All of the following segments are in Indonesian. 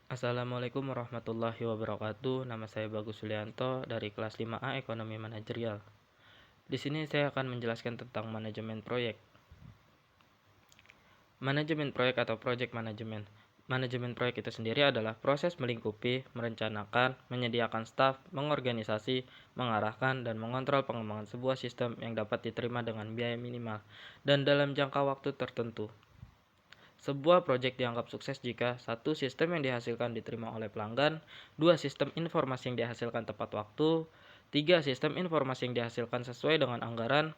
Assalamualaikum warahmatullahi wabarakatuh. Nama saya Bagus Sulianto dari kelas 5A Ekonomi Manajerial. Di sini saya akan menjelaskan tentang manajemen proyek. Manajemen proyek atau project management. Manajemen proyek itu sendiri adalah proses melingkupi, merencanakan, menyediakan staf, mengorganisasi, mengarahkan, dan mengontrol pengembangan sebuah sistem yang dapat diterima dengan biaya minimal dan dalam jangka waktu tertentu. Sebuah proyek dianggap sukses jika satu, sistem yang dihasilkan diterima oleh pelanggan, dua, sistem informasi yang dihasilkan tepat waktu, tiga, sistem informasi yang dihasilkan sesuai dengan anggaran,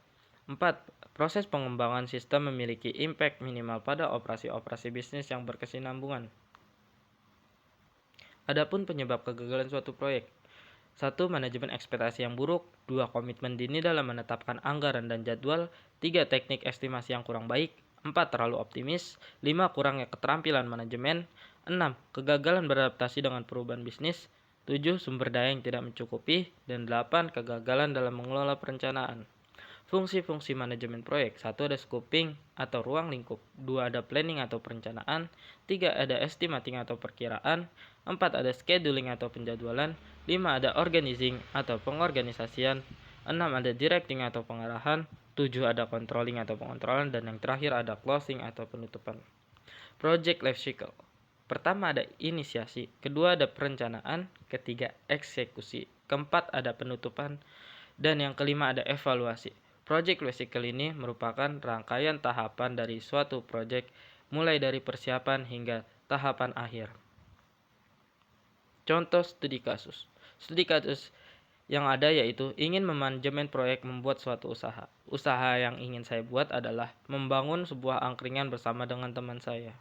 empat, proses pengembangan sistem memiliki impact minimal pada operasi-operasi bisnis yang berkesinambungan. Adapun penyebab kegagalan suatu proyek. 1. Manajemen ekspektasi yang buruk. 2. Komitmen dini dalam menetapkan anggaran dan jadwal. 3. Teknik estimasi yang kurang baik. 4. Terlalu optimis. 5. Kurangnya keterampilan manajemen. 6. Kegagalan beradaptasi dengan perubahan bisnis. 7. Sumber daya yang tidak mencukupi. Dan 8. Kegagalan dalam mengelola perencanaan. Fungsi-fungsi manajemen proyek. 1. Ada scoping atau ruang lingkup. 2. Ada planning atau perencanaan. 3. Ada estimating atau perkiraan. 4. Ada scheduling atau penjadwalan. 5. Ada organizing atau pengorganisasian. 6. Ada directing atau pengarahan. 7. Ada controlling atau pengontrolan. Dan yang terakhir ada closing atau penutupan. Project life cycle. Pertama ada inisiasi, kedua ada perencanaan, ketiga eksekusi, keempat ada penutupan, dan yang kelima ada evaluasi. Project life cycle ini merupakan rangkaian tahapan dari suatu project mulai dari persiapan hingga tahapan akhir. Contoh studi kasus. Studi kasus yang ada yaitu ingin memanajemen proyek membuat suatu usaha. Usaha yang ingin saya buat adalah membangun sebuah angkringan bersama dengan teman saya.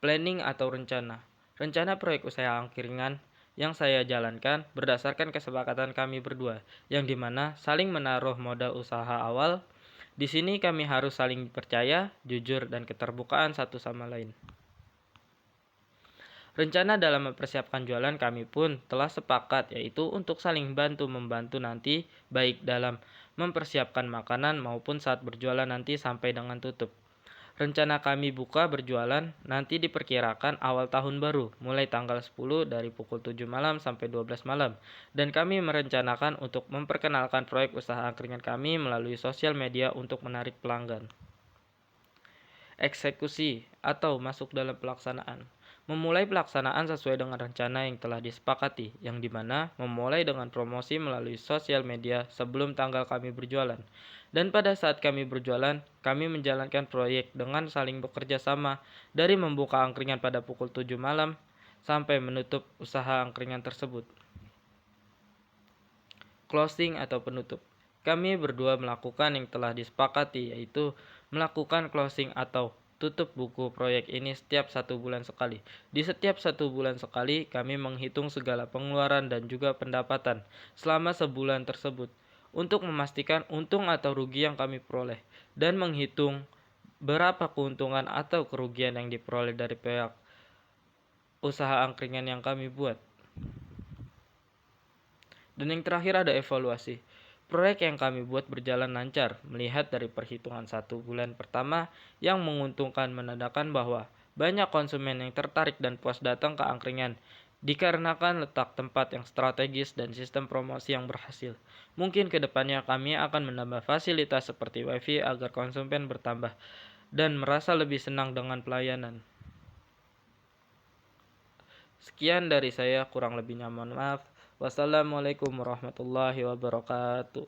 Planning atau rencana. Rencana proyek usaha angkringan yang saya jalankan berdasarkan kesepakatan kami berdua, yang dimana saling menaruh modal usaha awal. Di sini kami harus saling percaya, jujur, dan keterbukaan satu sama lain. Rencana dalam mempersiapkan jualan kami pun telah sepakat, yaitu untuk saling bantu-membantu nanti, baik dalam mempersiapkan makanan maupun saat berjualan nanti sampai dengan tutup. Rencana kami buka berjualan nanti diperkirakan awal tahun baru, mulai tanggal 10 dari pukul 7 malam sampai 12 malam. Dan kami merencanakan untuk memperkenalkan proyek usaha angkringan kami melalui sosial media untuk menarik pelanggan. Eksekusi atau masuk dalam pelaksanaan. Memulai pelaksanaan sesuai dengan rencana yang telah disepakati, yang dimana memulai dengan promosi melalui sosial media sebelum tanggal kami berjualan. Dan pada saat kami berjualan, kami menjalankan proyek dengan saling bekerja sama dari membuka angkringan pada pukul 7 malam sampai menutup usaha angkringan tersebut. Closing atau penutup. Kami berdua melakukan yang telah disepakati, yaitu melakukan closing atau tutup buku proyek ini setiap 1 bulan sekali. Di setiap 1 bulan sekali, kami menghitung segala pengeluaran dan juga pendapatan selama sebulan tersebut untuk memastikan untung atau rugi yang kami peroleh dan menghitung berapa keuntungan atau kerugian yang diperoleh dari pihak usaha angkringan yang kami buat. Dan yang terakhir ada evaluasi. Proyek yang kami buat berjalan lancar, melihat dari perhitungan 1 bulan pertama yang menguntungkan menandakan bahwa banyak konsumen yang tertarik dan puas datang ke angkringan dikarenakan letak tempat yang strategis dan sistem promosi yang berhasil. Mungkin kedepannya kami akan menambah fasilitas seperti wifi agar konsumen bertambah dan merasa lebih senang dengan pelayanan. Sekian dari saya, kurang lebihnya mohon maaf. Wassalamualaikum warahmatullahi wabarakatuh.